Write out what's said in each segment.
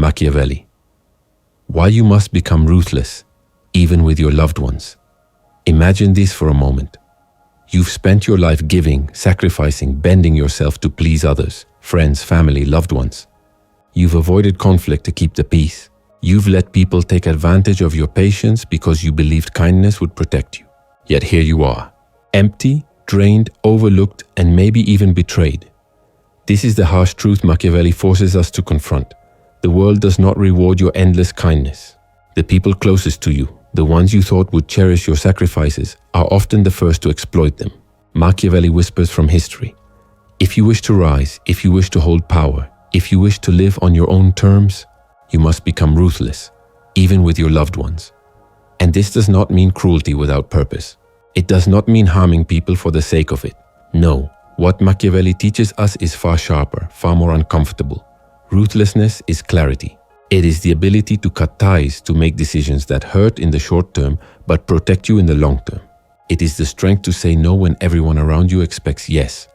Machiavelli. Why you must become ruthless, even with your loved ones. Imagine this for a moment. You've spent your life giving, sacrificing, bending yourself to please others, friends, family, loved ones. You've avoided conflict to keep the peace. You've let people take advantage of your patience because you believed kindness would protect you. Yet here you are, empty, drained, overlooked, and maybe even betrayed. This is the harsh truth Machiavelli forces us to confront. The world does not reward your endless kindness. The people closest to you, the ones you thought would cherish your sacrifices, are often the first to exploit them. Machiavelli whispers from history. If you wish to rise, if you wish to hold power, if you wish to live on your own terms, you must become ruthless, even with your loved ones. And this does not mean cruelty without purpose. It does not mean harming people for the sake of it. No, what Machiavelli teaches us is far sharper, far more uncomfortable. Ruthlessness is clarity. It is the ability to cut ties, to make decisions that hurt in the short term but protect you in the long term. It is the strength to say no when everyone around you expects yes.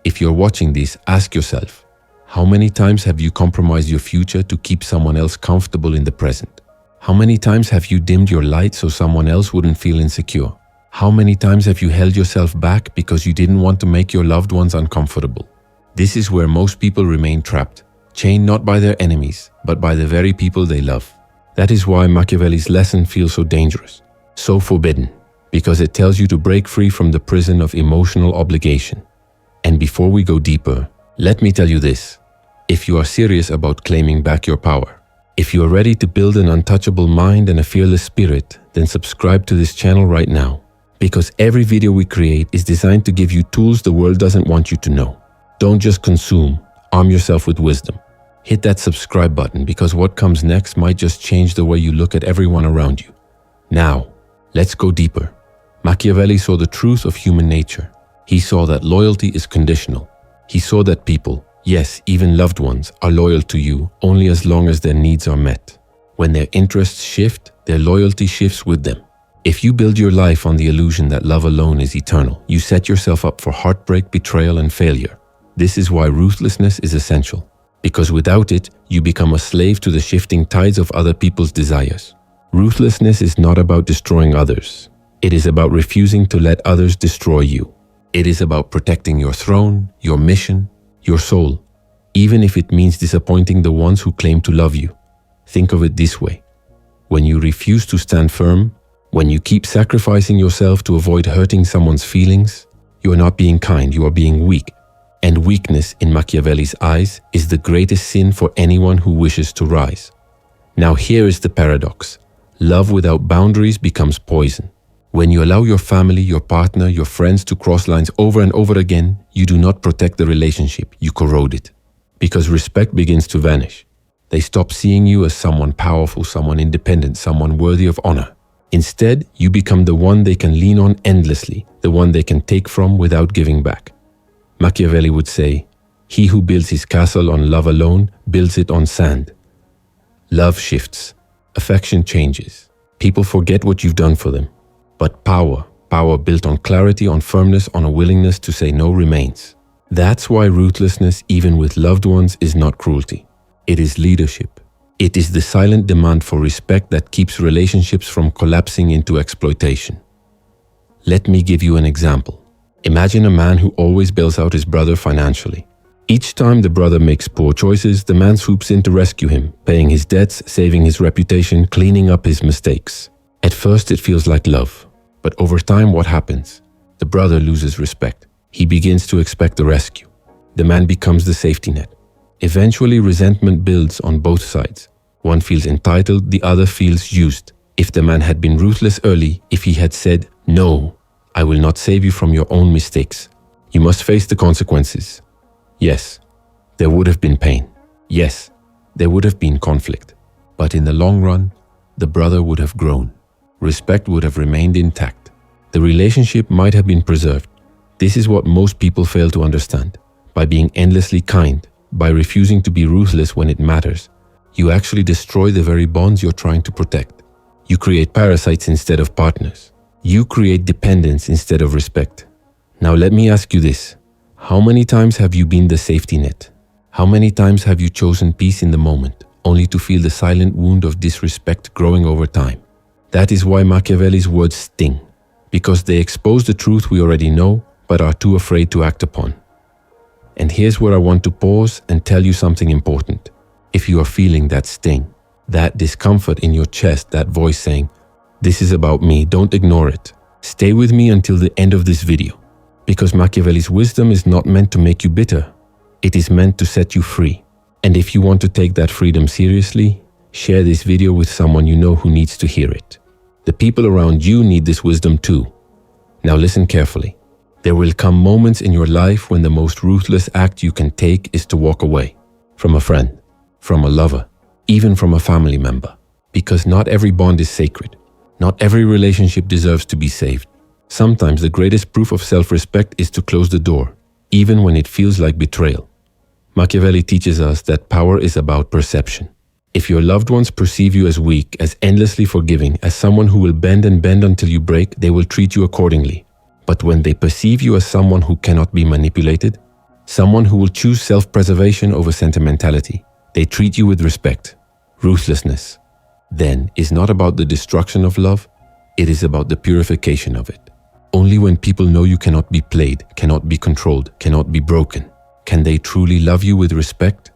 If you're watching this, ask yourself, how many times have you compromised your future to keep someone else comfortable in the present? How many times have you dimmed your light so someone else wouldn't feel insecure? How many times have you held yourself back because you didn't want to make your loved ones uncomfortable? This is where most people remain trapped, chained not by their enemies, but by the very people they love. That is why Machiavelli's lesson feels so dangerous, so forbidden, because it tells you to break free from the prison of emotional obligation. And before we go deeper, let me tell you this. If you are serious about claiming back your power, if you are ready to build an untouchable mind and a fearless spirit, then subscribe to this channel right now. Because every video we create is designed to give you tools the world doesn't want you to know. Don't just consume, arm yourself with wisdom. Hit that subscribe button because what comes next might just change the way you look at everyone around you. Now, let's go deeper. Machiavelli saw the truth of human nature. He saw that loyalty is conditional. He saw that people, yes, even loved ones, are loyal to you only as long as their needs are met. When their interests shift, their loyalty shifts with them. If you build your life on the illusion that love alone is eternal, you set yourself up for heartbreak, betrayal, and failure. This is why ruthlessness is essential. Because without it, you become a slave to the shifting tides of other people's desires. Ruthlessness is not about destroying others. It is about refusing to let others destroy you. It is about protecting your throne, your mission, your soul, even if it means disappointing the ones who claim to love you. Think of it this way. When you refuse to stand firm, when you keep sacrificing yourself to avoid hurting someone's feelings, you are not being kind, you are being weak. And weakness, in Machiavelli's eyes, is the greatest sin for anyone who wishes to rise. Now here is the paradox. Love without boundaries becomes poison. When you allow your family, your partner, your friends to cross lines over and over again, you do not protect the relationship, you corrode it. Because respect begins to vanish. They stop seeing you as someone powerful, someone independent, someone worthy of honor. Instead, you become the one they can lean on endlessly, the one they can take from without giving back. Machiavelli would say, "He who builds his castle on love alone builds it on sand." Love shifts. Affection changes. People forget what you've done for them. But power built on clarity, on firmness, on a willingness to say no remains. That's why ruthlessness, even with loved ones, is not cruelty. It is leadership. It is the silent demand for respect that keeps relationships from collapsing into exploitation. Let me give you an example. Imagine a man who always bails out his brother financially. Each time the brother makes poor choices, the man swoops in to rescue him, paying his debts, saving his reputation, cleaning up his mistakes. At first it feels like love, but over time what happens? The brother loses respect. He begins to expect the rescue. The man becomes the safety net. Eventually resentment builds on both sides. One feels entitled, the other feels used. If the man had been ruthless early, if he had said, "No, I will not save you from your own mistakes. You must face the consequences." Yes, there would have been pain. Yes, there would have been conflict. But in the long run, the brother would have grown. Respect would have remained intact. The relationship might have been preserved. This is what most people fail to understand. By being endlessly kind, by refusing to be ruthless when it matters, you actually destroy the very bonds you're trying to protect. You create parasites instead of partners. You create dependence instead of respect. Now let me ask you this. How many times have you been the safety net? How many times have you chosen peace in the moment, only to feel the silent wound of disrespect growing over time. That is why Machiavelli's words sting, because they expose the truth we already know but are too afraid to act upon. And here's where I want to pause and tell you something important. If you are feeling that sting, that discomfort in your chest, that voice saying, "This is about me," don't ignore it. Stay with me until the end of this video, because Machiavelli's wisdom is not meant to make you bitter. It is meant to set you free. And if you want to take that freedom seriously, share this video with someone you know who needs to hear it. The people around you need this wisdom too. Now listen carefully. There will come moments in your life when the most ruthless act you can take is to walk away from a friend, from a lover, even from a family member. Because not every bond is sacred. Not every relationship deserves to be saved. Sometimes the greatest proof of self-respect is to close the door, even when it feels like betrayal. Machiavelli teaches us that power is about perception. If your loved ones perceive you as weak, as endlessly forgiving, as someone who will bend and bend until you break, they will treat you accordingly. But when they perceive you as someone who cannot be manipulated, someone who will choose self-preservation over sentimentality, they treat you with respect. Ruthlessness, then, is not about the destruction of love, it is about the purification of it. Only when people know you cannot be played, cannot be controlled, cannot be broken, can they truly love you with respect.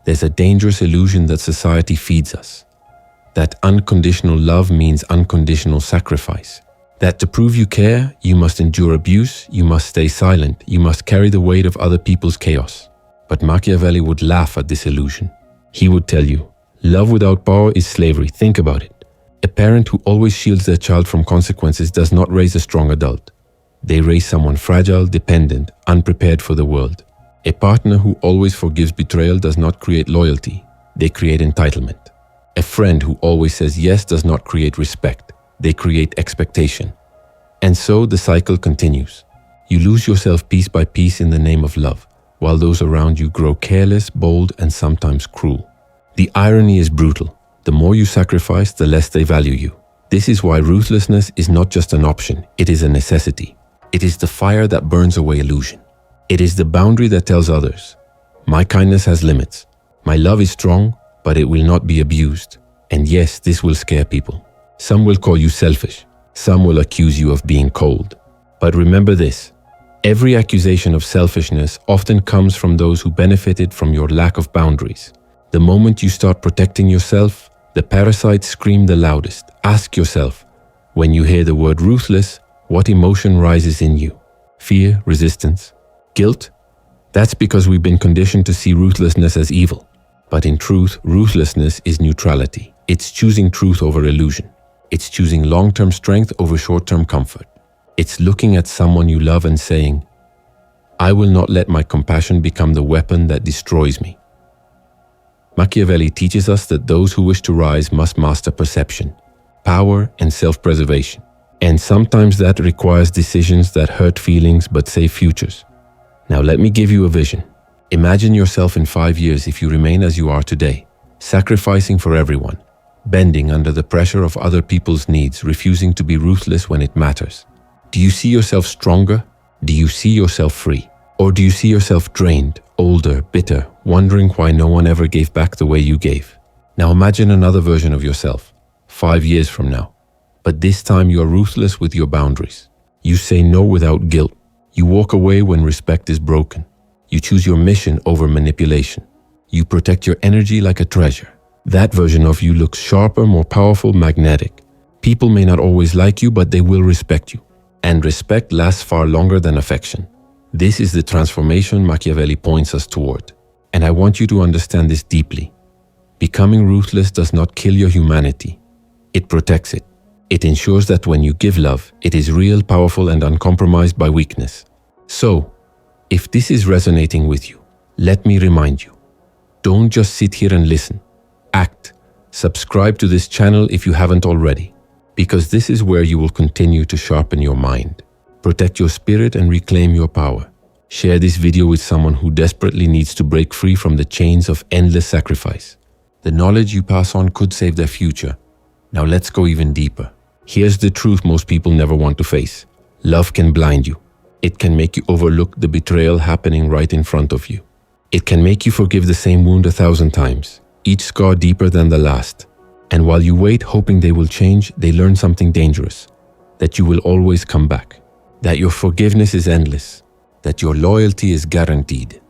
There's a dangerous illusion that society feeds us, that unconditional love means unconditional sacrifice, that to prove you care, you must endure abuse, you must stay silent, you must carry the weight of other people's chaos. But Machiavelli would laugh at this illusion. He would tell you, love without power is slavery. Think about it. A parent who always shields their child from consequences does not raise a strong adult. They raise someone fragile, dependent, unprepared for the world. A partner who always forgives betrayal does not create loyalty. They create entitlement. A friend who always says yes does not create respect. They create expectation. And so the cycle continues. You lose yourself piece by piece in the name of love, while those around you grow careless, bold, and sometimes cruel. The irony is brutal. The more you sacrifice, the less they value you. This is why ruthlessness is not just an option, it is a necessity. It is the fire that burns away illusion. It is the boundary that tells others, my kindness has limits. My love is strong, but it will not be abused. And yes, this will scare people. Some will call you selfish. Some will accuse you of being cold. But remember this, every accusation of selfishness often comes from those who benefited from your lack of boundaries. The moment you start protecting yourself, the parasites scream the loudest. Ask yourself, when you hear the word ruthless, what emotion rises in you? Fear, resistance, guilt? That's because we've been conditioned to see ruthlessness as evil. But in truth, ruthlessness is neutrality. It's choosing truth over illusion. It's choosing long-term strength over short-term comfort. It's looking at someone you love and saying, I will not let my compassion become the weapon that destroys me. Machiavelli teaches us that those who wish to rise must master perception, power, and self-preservation. And sometimes that requires decisions that hurt feelings but save futures. Now let me give you a vision. Imagine yourself in 5 years if you remain as you are today, sacrificing for everyone, bending under the pressure of other people's needs, refusing to be ruthless when it matters. Do you see yourself stronger? Do you see yourself free? Or do you see yourself drained, older, bitter, wondering why no one ever gave back the way you gave? Now imagine another version of yourself, 5 years from now. But this time you are ruthless with your boundaries. You say no without guilt. You walk away when respect is broken. You choose your mission over manipulation. You protect your energy like a treasure. That version of you looks sharper, more powerful, magnetic. People may not always like you, but they will respect you. And respect lasts far longer than affection. This is the transformation Machiavelli points us toward. And I want you to understand this deeply. Becoming ruthless does not kill your humanity. It protects it. It ensures that when you give love, it is real, powerful, and uncompromised by weakness. So, if this is resonating with you, let me remind you, don't just sit here and listen. Act. Subscribe to this channel if you haven't already, because this is where you will continue to sharpen your mind, protect your spirit, and reclaim your power. Share this video with someone who desperately needs to break free from the chains of endless sacrifice. The knowledge you pass on could save their future. Now let's go even deeper. Here's the truth most people never want to face. Love can blind you. It can make you overlook the betrayal happening right in front of you. It can make you forgive the same wound 1,000 times. each scar deeper than the last. And while you wait hoping they will change, they learn something dangerous, that you will always come back, that your forgiveness is endless, that your loyalty is guaranteed.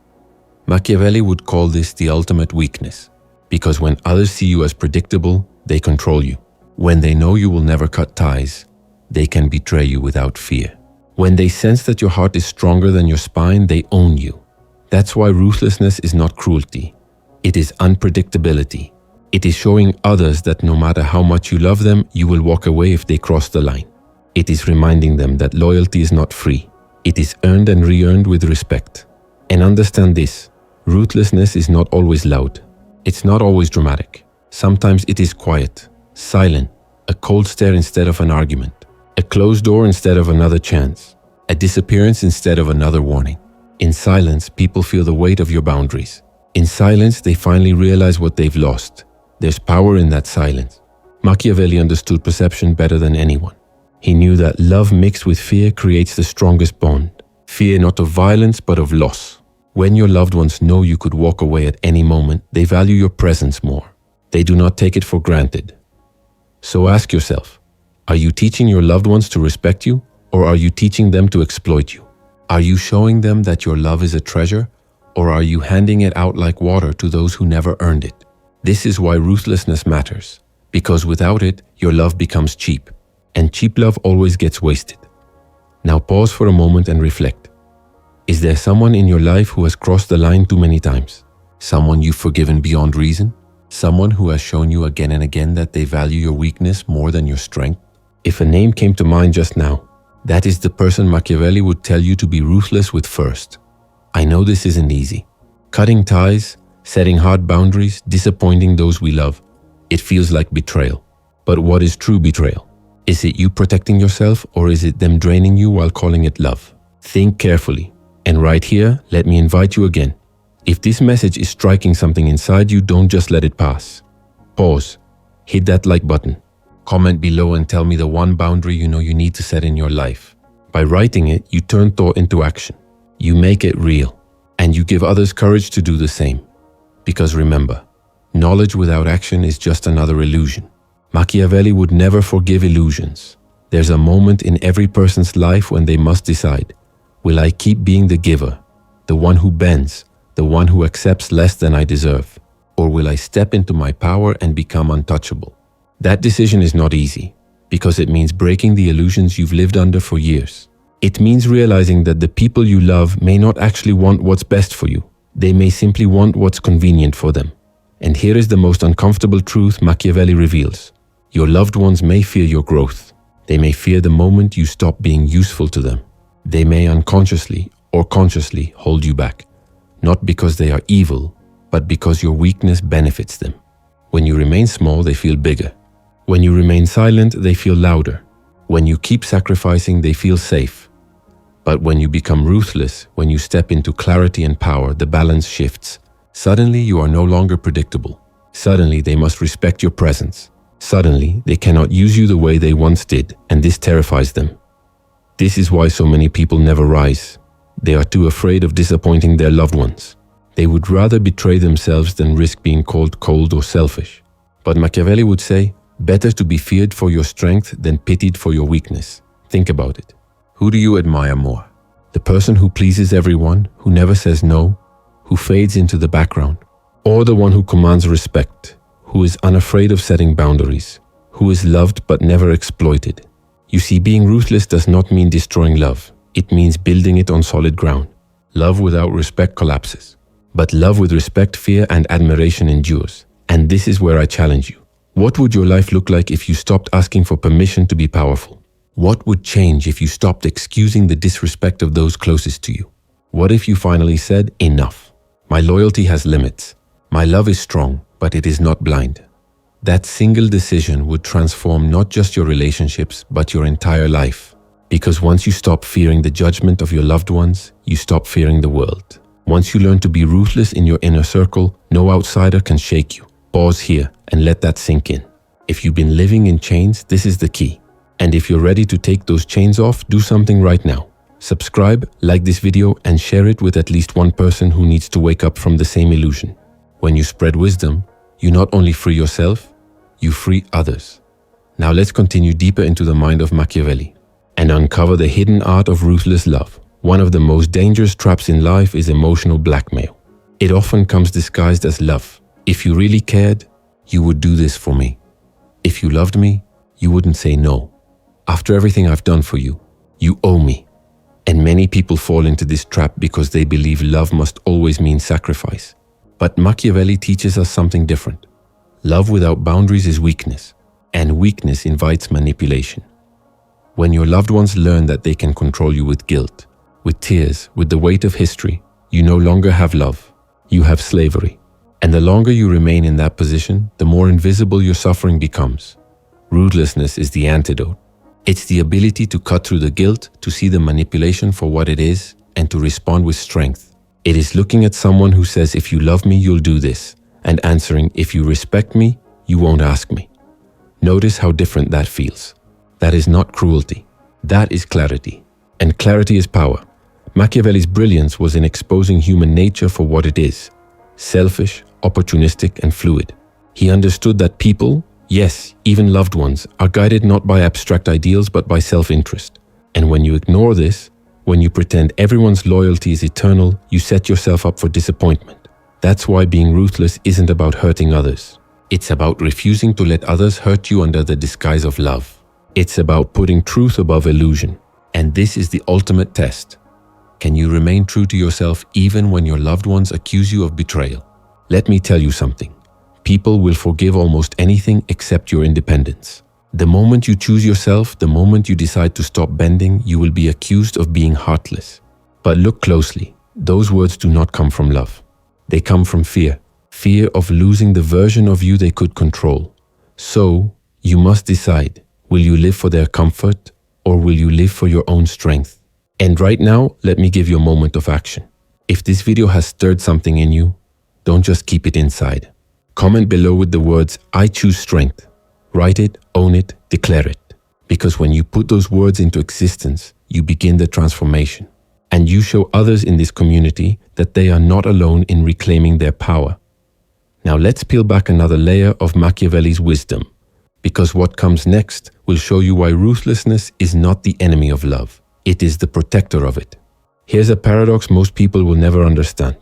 Machiavelli would call this the ultimate weakness, because when others see you as predictable, they control you. When they know you will never cut ties, they can betray you without fear. When they sense that your heart is stronger than your spine, they own you. That's why ruthlessness is not cruelty. It is unpredictability. It is showing others that no matter how much you love them, you will walk away if they cross the line. It is reminding them that loyalty is not free. It is earned and re-earned with respect. And understand this, ruthlessness is not always loud. It's not always dramatic. Sometimes it is quiet, silent, a cold stare instead of an argument, a closed door instead of another chance, a disappearance instead of another warning. In silence, people feel the weight of your boundaries. In silence, they finally realize what they've lost. There's power in that silence. Machiavelli understood perception better than anyone. He knew that love mixed with fear creates the strongest bond. Fear not of violence, but of loss. When your loved ones know you could walk away at any moment, they value your presence more. They do not take it for granted. So ask yourself, are you teaching your loved ones to respect you, or are you teaching them to exploit you? Are you showing them that your love is a treasure, or are you handing it out like water to those who never earned it? This is why ruthlessness matters, because without it, your love becomes cheap, and cheap love always gets wasted. Now pause for a moment and reflect. Is there someone in your life who has crossed the line too many times? Someone you've forgiven beyond reason? Someone who has shown you again and again that they value your weakness more than your strength? If a name came to mind just now, that is the person Machiavelli would tell you to be ruthless with first. I know this isn't easy. Cutting ties, setting hard boundaries, disappointing those we love. It feels like betrayal. But what is true betrayal? Is it you protecting yourself, or is it them draining you while calling it love? Think carefully. And right here, let me invite you again. If this message is striking something inside you, don't just let it pass. Pause. Hit that like button. Comment below and tell me the one boundary you know you need to set in your life. By writing it, you turn thought into action. You make it real. And you give others courage to do the same. Because remember, knowledge without action is just another illusion. Machiavelli would never forgive illusions. There's a moment in every person's life when they must decide, will I keep being the giver, the one who bends, the one who accepts less than I deserve, or will I step into my power and become untouchable? That decision is not easy, because it means breaking the illusions you've lived under for years. It means realizing that the people you love may not actually want what's best for you. They may simply want what's convenient for them. And here is the most uncomfortable truth Machiavelli reveals. Your loved ones may fear your growth. They may fear the moment you stop being useful to them. They may unconsciously or consciously hold you back, not because they are evil, but because your weakness benefits them. When you remain small, they feel bigger. When you remain silent, they feel louder. When you keep sacrificing, they feel safe. But when you become ruthless, when you step into clarity and power, the balance shifts. Suddenly, you are no longer predictable. Suddenly, they must respect your presence. Suddenly, they cannot use you the way they once did, and this terrifies them. This is why so many people never rise. They are too afraid of disappointing their loved ones. They would rather betray themselves than risk being called cold or selfish. But Machiavelli would say, better to be feared for your strength than pitied for your weakness. Think about it. Who do you admire more? The person who pleases everyone, who never says no, who fades into the background, or the one who commands respect, who is unafraid of setting boundaries, who is loved but never exploited? You see, being ruthless does not mean destroying love. It means building it on solid ground. Love without respect collapses. But love with respect, fear, and admiration endures. And this is where I challenge you. What would your life look like if you stopped asking for permission to be powerful? What would change if you stopped excusing the disrespect of those closest to you? What if you finally said, enough? My loyalty has limits. My love is strong, but it is not blind. That single decision would transform not just your relationships, but your entire life. Because once you stop fearing the judgment of your loved ones, you stop fearing the world. Once you learn to be ruthless in your inner circle, no outsider can shake you. Pause here and let that sink in. If you've been living in chains, this is the key. And if you're ready to take those chains off, do something right now. Subscribe, like this video, and share it with at least one person who needs to wake up from the same illusion. When you spread wisdom, you not only free yourself, you free others. Now let's continue deeper into the mind of Machiavelli and uncover the hidden art of ruthless love. One of the most dangerous traps in life is emotional blackmail. It often comes disguised as love. If you really cared, you would do this for me. If you loved me, you wouldn't say no. After everything I've done for you, you owe me. And many people fall into this trap because they believe love must always mean sacrifice. But Machiavelli teaches us something different. Love without boundaries is weakness, and weakness invites manipulation. When your loved ones learn that they can control you with guilt, with tears, with the weight of history, you no longer have love, you have slavery. And the longer you remain in that position, the more invisible your suffering becomes. Ruthlessness is the antidote. It's the ability to cut through the guilt, to see the manipulation for what it is, and to respond with strength. It is looking at someone who says, if you love me, you'll do this, and answering, if you respect me, you won't ask me. Notice how different that feels. That is not cruelty. That is clarity. And clarity is power. Machiavelli's brilliance was in exposing human nature for what it is: selfish, opportunistic, and fluid. He understood that people, yes, even loved ones, are guided not by abstract ideals but by self-interest. And when you ignore this, when you pretend everyone's loyalty is eternal, you set yourself up for disappointment. That's why being ruthless isn't about hurting others. It's about refusing to let others hurt you under the disguise of love. It's about putting truth above illusion. And this is the ultimate test. Can you remain true to yourself even when your loved ones accuse you of betrayal? Let me tell you something. People will forgive almost anything except your independence. The moment you choose yourself, the moment you decide to stop bending, you will be accused of being heartless. But look closely. Those words do not come from love. They come from fear. Fear of losing the version of you they could control. So, you must decide. Will you live for their comfort, or will you live for your own strength? And right now, let me give you a moment of action. If this video has stirred something in you, don't just keep it inside. Comment below with the words, I choose strength. Write it, own it, declare it. Because when you put those words into existence, you begin the transformation. And you show others in this community that they are not alone in reclaiming their power. Now let's peel back another layer of Machiavelli's wisdom. Because what comes next will show you why ruthlessness is not the enemy of love. It is the protector of it. Here's a paradox most people will never understand.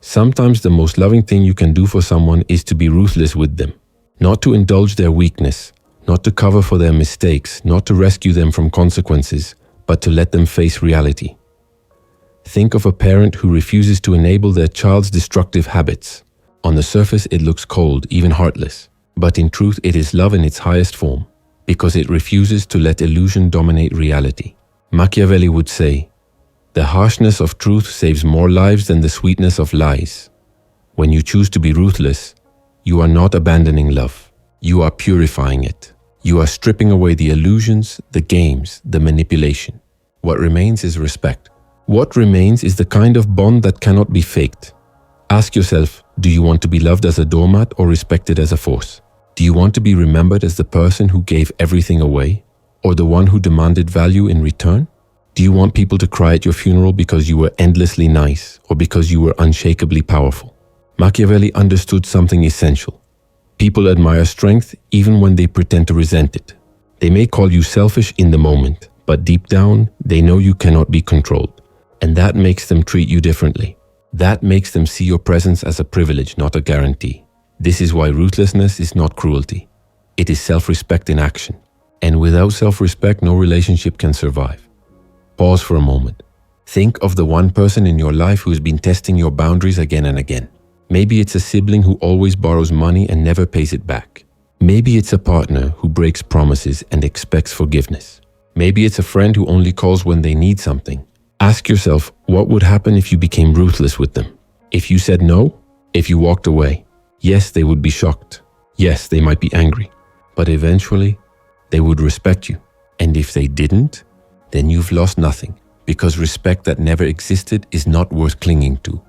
Sometimes the most loving thing you can do for someone is to be ruthless with them. Not to indulge their weakness, not to cover for their mistakes, not to rescue them from consequences, but to let them face reality. Think of a parent who refuses to enable their child's destructive habits. On the surface, it looks cold, even heartless. But in truth, it is love in its highest form, because it refuses to let illusion dominate reality. Machiavelli would say, the harshness of truth saves more lives than the sweetness of lies. When you choose to be ruthless, you are not abandoning love. You are purifying it. You are stripping away the illusions, the games, the manipulation. What remains is respect. What remains is the kind of bond that cannot be faked. Ask yourself, do you want to be loved as a doormat or respected as a force? Do you want to be remembered as the person who gave everything away, or the one who demanded value in return? Do you want people to cry at your funeral because you were endlessly nice, or because you were unshakably powerful? Machiavelli understood something essential. People admire strength even when they pretend to resent it. They may call you selfish in the moment, but deep down, they know you cannot be controlled. And that makes them treat you differently. That makes them see your presence as a privilege, not a guarantee. This is why ruthlessness is not cruelty. It is self-respect in action. And without self-respect, no relationship can survive. Pause for a moment. Think of the one person in your life who has been testing your boundaries again and again. Maybe it's a sibling who always borrows money and never pays it back. Maybe it's a partner who breaks promises and expects forgiveness. Maybe it's a friend who only calls when they need something. Ask yourself, what would happen if you became ruthless with them? If you said no? If you walked away? Yes, they would be shocked. Yes, they might be angry. But eventually, they would respect you. And if they didn't, then you've lost nothing. Because respect that never existed is not worth clinging to.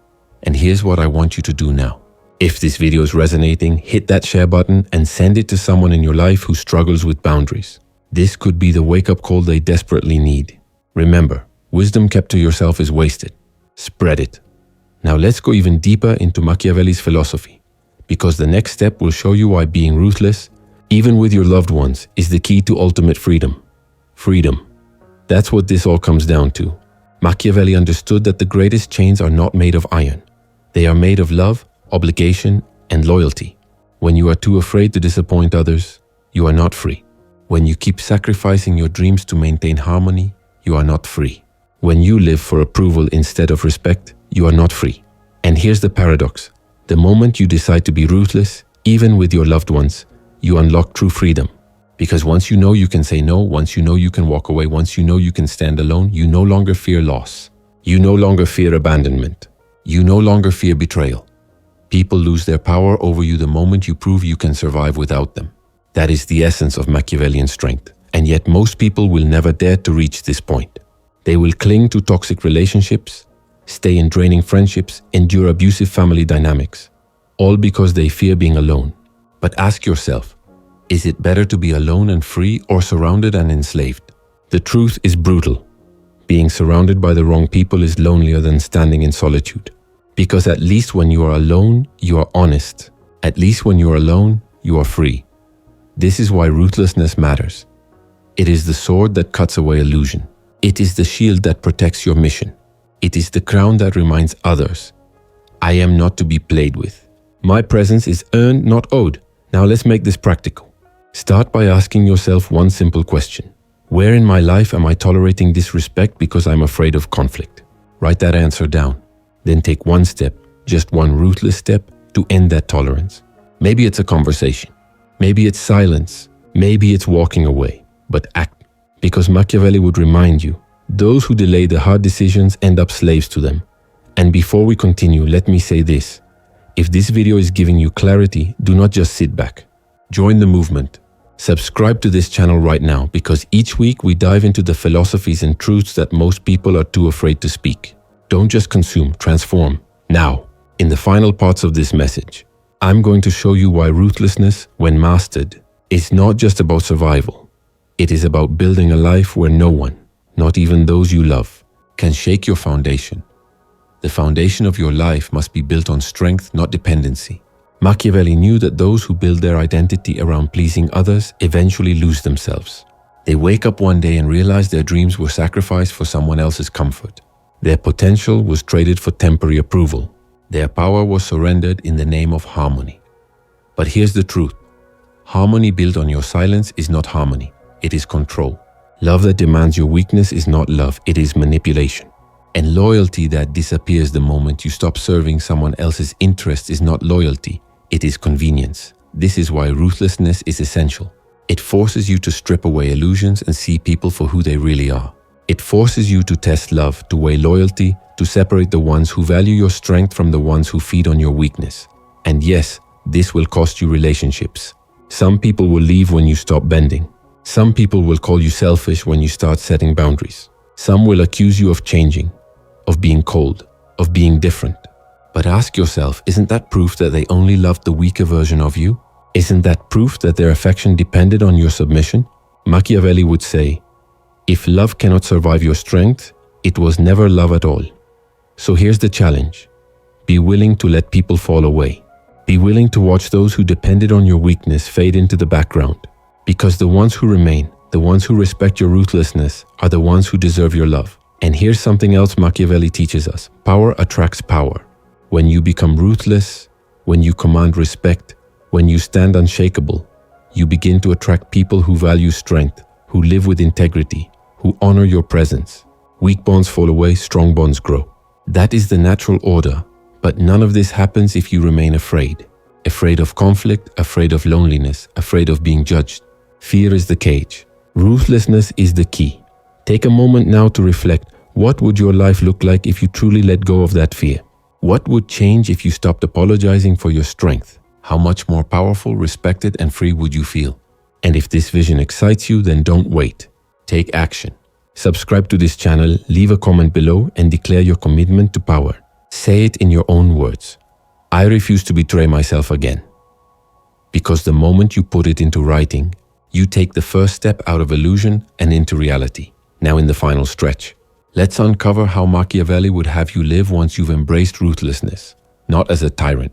And here's what I want you to do now. If this video is resonating, hit that share button and send it to someone in your life who struggles with boundaries. This could be the wake-up call they desperately need. Remember, wisdom kept to yourself is wasted. Spread it. Now let's go even deeper into Machiavelli's philosophy. because the next step will show you why being ruthless, even with your loved ones, is the key to ultimate freedom. Freedom. That's what this all comes down to. Machiavelli understood that the greatest chains are not made of iron. They are made of love, obligation, and loyalty. When you are too afraid to disappoint others, you are not free. When you keep sacrificing your dreams to maintain harmony, you are not free. When you live for approval instead of respect, you are not free. And here's the paradox. The moment you decide to be ruthless, even with your loved ones, you unlock true freedom. Because once you know you can say no, once you know you can walk away, once you know you can stand alone, you no longer fear loss. You no longer fear abandonment. You no longer fear betrayal. People lose their power over you the moment you prove you can survive without them. That is the essence of Machiavellian strength. And yet most people will never dare to reach this point. They will cling to toxic relationships, stay in draining friendships, endure abusive family dynamics, all because they fear being alone. But ask yourself, is it better to be alone and free or surrounded and enslaved? The truth is brutal. Being surrounded by the wrong people is lonelier than standing in solitude. Because at least when you are alone, you are honest. At least when you are alone, you are free. This is why ruthlessness matters. It is the sword that cuts away illusion. It is the shield that protects your mission. It is the crown that reminds others, I am not to be played with. My presence is earned, not owed. Now let's make this practical. Start by asking yourself one simple question. Where in my life am I tolerating disrespect because I'm afraid of conflict? Write that answer down. Then take one step, just one ruthless step, to end that tolerance. Maybe it's a conversation. Maybe it's silence. Maybe it's walking away. But act. Because Machiavelli would remind you, those who delay the hard decisions end up slaves to them. And before we continue, let me say this. If this video is giving you clarity, do not just sit back. Join the movement. Subscribe to this channel right now, because each week we dive into the philosophies and truths that most people are too afraid to speak. Don't just consume, transform. Now, in the final parts of this message, I'm going to show you why ruthlessness, when mastered, is not just about survival. It is about building a life where no one, not even those you love, can shake your foundation. The foundation of your life must be built on strength, not dependency. Machiavelli knew that those who build their identity around pleasing others eventually lose themselves. They wake up one day and realize their dreams were sacrificed for someone else's comfort. Their potential was traded for temporary approval. Their power was surrendered in the name of harmony. But here's the truth. Harmony built on your silence is not harmony. It is control. Love that demands your weakness is not love. It is manipulation. And loyalty that disappears the moment you stop serving someone else's interests is not loyalty. It is convenience. This is why ruthlessness is essential. It forces you to strip away illusions and see people for who they really are. It forces you to test love, to weigh loyalty, to separate the ones who value your strength from the ones who feed on your weakness. And yes, this will cost you relationships. Some people will leave when you stop bending. Some people will call you selfish when you start setting boundaries. Some will accuse you of changing, of being cold, of being different. But ask yourself, isn't that proof that they only loved the weaker version of you? Isn't that proof that their affection depended on your submission? Machiavelli would say, if love cannot survive your strength, it was never love at all. So here's the challenge. Be willing to let people fall away. Be willing to watch those who depended on your weakness fade into the background. Because the ones who remain, the ones who respect your ruthlessness, are the ones who deserve your love. And here's something else Machiavelli teaches us. Power attracts power. When you become ruthless, when you command respect, when you stand unshakable, you begin to attract people who value strength, who live with integrity, who honor your presence. Weak bonds fall away, strong bonds grow. That is the natural order, but none of this happens if you remain afraid. Afraid of conflict, afraid of loneliness, afraid of being judged. Fear is the cage. Ruthlessness is the key. Take a moment now to reflect. What would your life look like if you truly let go of that fear? What would change if you stopped apologizing for your strength? How much more powerful, respected, and free would you feel? And if this vision excites you, then don't wait. Take action. Subscribe to this channel, leave a comment below, and declare your commitment to power. Say it in your own words. I refuse to betray myself again. Because the moment you put it into writing, you take the first step out of illusion and into reality. Now in the final stretch, let's uncover how Machiavelli would have you live once you've embraced ruthlessness, not as a tyrant,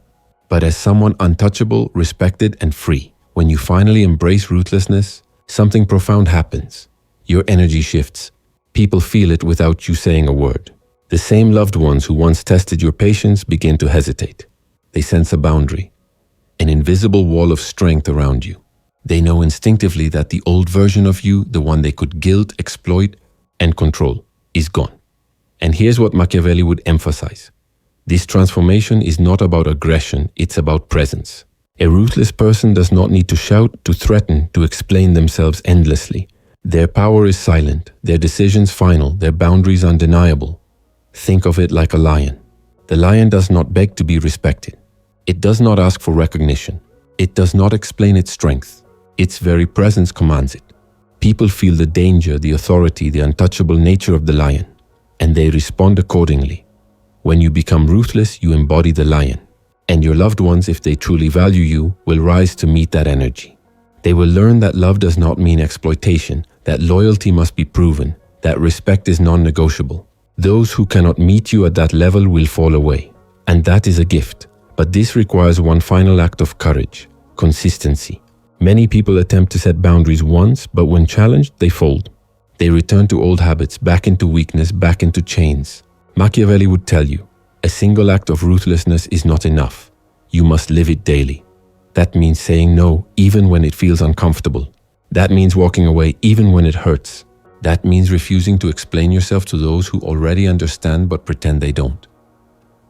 but as someone untouchable, respected, and free. When you finally embrace ruthlessness, something profound happens. Your energy shifts. People feel it without you saying a word. The same loved ones who once tested your patience begin to hesitate. They sense a boundary, an invisible wall of strength around you. They know instinctively that the old version of you, the one they could guilt, exploit, and control, is gone. And here's what Machiavelli would emphasize. This transformation is not about aggression, it's about presence. A ruthless person does not need to shout, to threaten, to explain themselves endlessly. Their power is silent, their decisions final, their boundaries undeniable. Think of it like a lion. The lion does not beg to be respected. It does not ask for recognition. It does not explain its strength. Its very presence commands it. People feel the danger, the authority, the untouchable nature of the lion, and they respond accordingly. When you become ruthless, you embody the lion, and your loved ones, if they truly value you, will rise to meet that energy. They will learn that love does not mean exploitation, that loyalty must be proven, that respect is non-negotiable. Those who cannot meet you at that level will fall away, and that is a gift. But this requires one final act of courage: consistency. Many people attempt to set boundaries once, but when challenged, they fold. They return to old habits, back into weakness, back into chains. Machiavelli would tell you, a single act of ruthlessness is not enough. You must live it daily. That means saying no, even when it feels uncomfortable. That means walking away, even when it hurts. That means refusing to explain yourself to those who already understand but pretend they don't.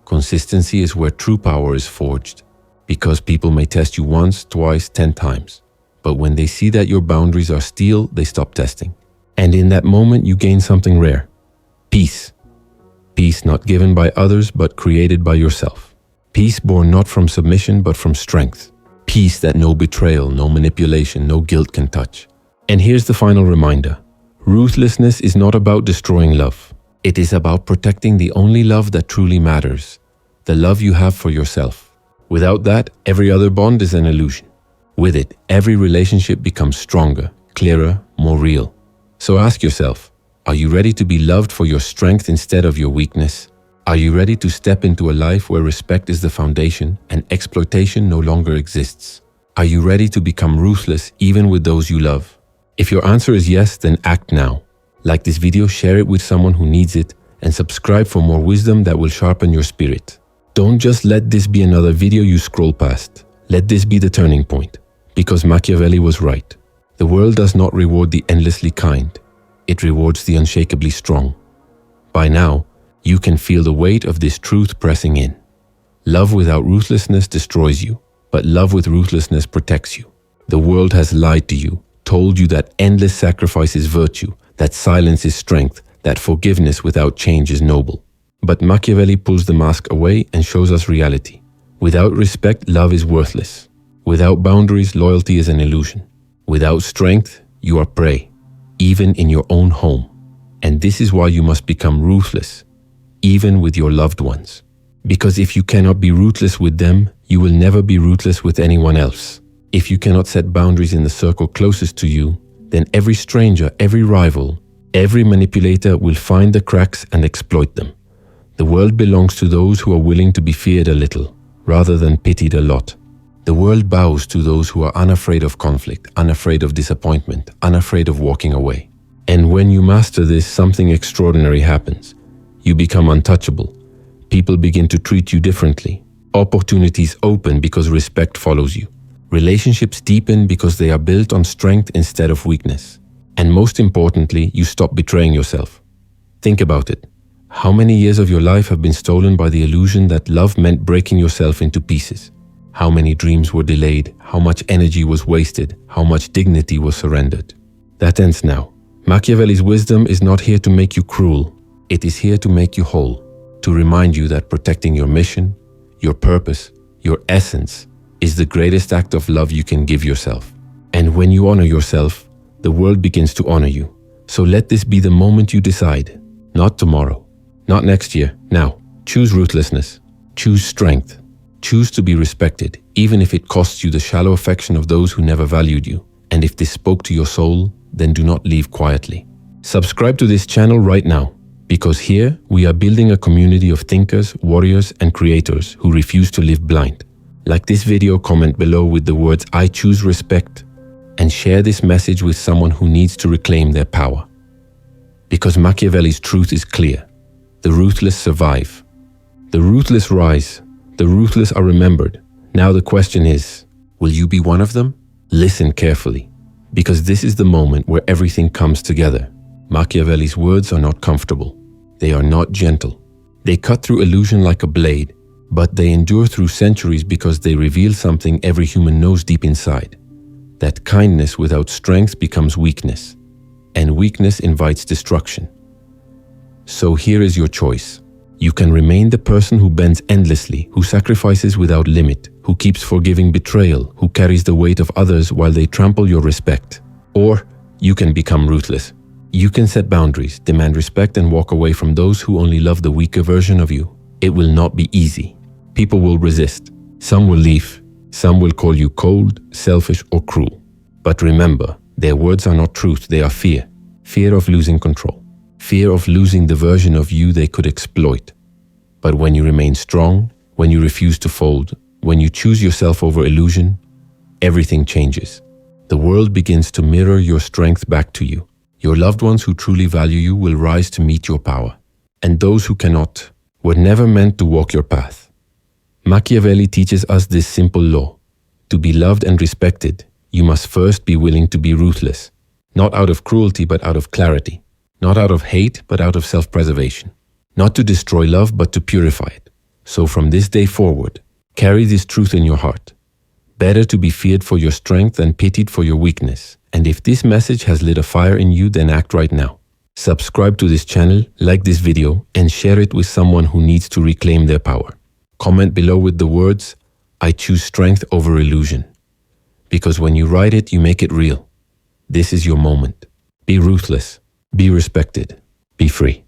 Consistency is where true power is forged, because people may test you once, twice, 10 times. But when they see that your boundaries are steel, they stop testing. And in that moment, you gain something rare: peace. Peace not given by others, but created by yourself. Peace born not from submission, but from strength. Peace that no betrayal, no manipulation, no guilt can touch. And here's the final reminder. Ruthlessness is not about destroying love. It is about protecting the only love that truly matters, the love you have for yourself. Without that, every other bond is an illusion. With it, every relationship becomes stronger, clearer, more real. So ask yourself, are you ready to be loved for your strength instead of your weakness? Are you ready to step into a life where respect is the foundation and exploitation no longer exists? Are you ready to become ruthless even with those you love? If your answer is yes, then act now. Like this video, share it with someone who needs it, and subscribe for more wisdom that will sharpen your spirit. Don't just let this be another video you scroll past. Let this be the turning point. Because Machiavelli was right. The world does not reward the endlessly kind. It rewards the unshakably strong. By now, you can feel the weight of this truth pressing in. Love without ruthlessness destroys you, but love with ruthlessness protects you. The world has lied to you, told you that endless sacrifice is virtue, that silence is strength, that forgiveness without change is noble. But Machiavelli pulls the mask away and shows us reality. Without respect, love is worthless. Without boundaries, loyalty is an illusion. Without strength, you are prey, even in your own home. And this is why you must become ruthless, even with your loved ones. Because if you cannot be ruthless with them, you will never be ruthless with anyone else. If you cannot set boundaries in the circle closest to you, then every stranger, every rival, every manipulator will find the cracks and exploit them. The world belongs to those who are willing to be feared a little, rather than pitied a lot. The world bows to those who are unafraid of conflict, unafraid of disappointment, unafraid of walking away. And when you master this, something extraordinary happens. You become untouchable. People begin to treat you differently. Opportunities open because respect follows you. Relationships deepen because they are built on strength instead of weakness. And most importantly, you stop betraying yourself. Think about it. How many years of your life have been stolen by the illusion that love meant breaking yourself into pieces? How many dreams were delayed? How much energy was wasted? How much dignity was surrendered? That ends now. Machiavelli's wisdom is not here to make you cruel. It is here to make you whole, to remind you that protecting your mission, your purpose, your essence is the greatest act of love you can give yourself. And when you honor yourself, the world begins to honor you. So let this be the moment you decide. Not tomorrow, not next year, now. Choose ruthlessness. Choose strength. Choose to be respected, even if it costs you the shallow affection of those who never valued you. And if this spoke to your soul, then do not leave quietly. Subscribe to this channel right now, because here we are building a community of thinkers, warriors, and creators who refuse to live blind. Like this video, comment below with the words "I choose respect" and share this message with someone who needs to reclaim their power. Because Machiavelli's truth is clear. The ruthless survive. The ruthless rise. The ruthless are remembered. Now the question is, will you be one of them? Listen carefully, because this is the moment where everything comes together. Machiavelli's words are not comfortable. They are not gentle. They cut through illusion like a blade, but they endure through centuries because they reveal something every human knows deep inside. That kindness without strength becomes weakness, and weakness invites destruction. So here is your choice. You can remain the person who bends endlessly, who sacrifices without limit, who keeps forgiving betrayal, who carries the weight of others while they trample your respect. Or you can become ruthless. You can set boundaries, demand respect, and walk away from those who only love the weaker version of you. It will not be easy. People will resist. Some will leave. Some will call you cold, selfish, or cruel. But remember, their words are not truth, they are fear. Fear of losing control. Fear of losing the version of you they could exploit. But when you remain strong, when you refuse to fold, when you choose yourself over illusion, everything changes. The world begins to mirror your strength back to you. Your loved ones who truly value you will rise to meet your power. And those who cannot were never meant to walk your path. Machiavelli teaches us this simple law. To be loved and respected, you must first be willing to be ruthless. Not out of cruelty, but out of clarity. Not out of hate, but out of self-preservation. Not to destroy love, but to purify it. So from this day forward, carry this truth in your heart. Better to be feared for your strength than pitied for your weakness. And if this message has lit a fire in you, then act right now. Subscribe to this channel, like this video, and share it with someone who needs to reclaim their power. Comment below with the words, "I choose strength over illusion." Because when you write it, you make it real. This is your moment. Be ruthless. Be respected. Be free.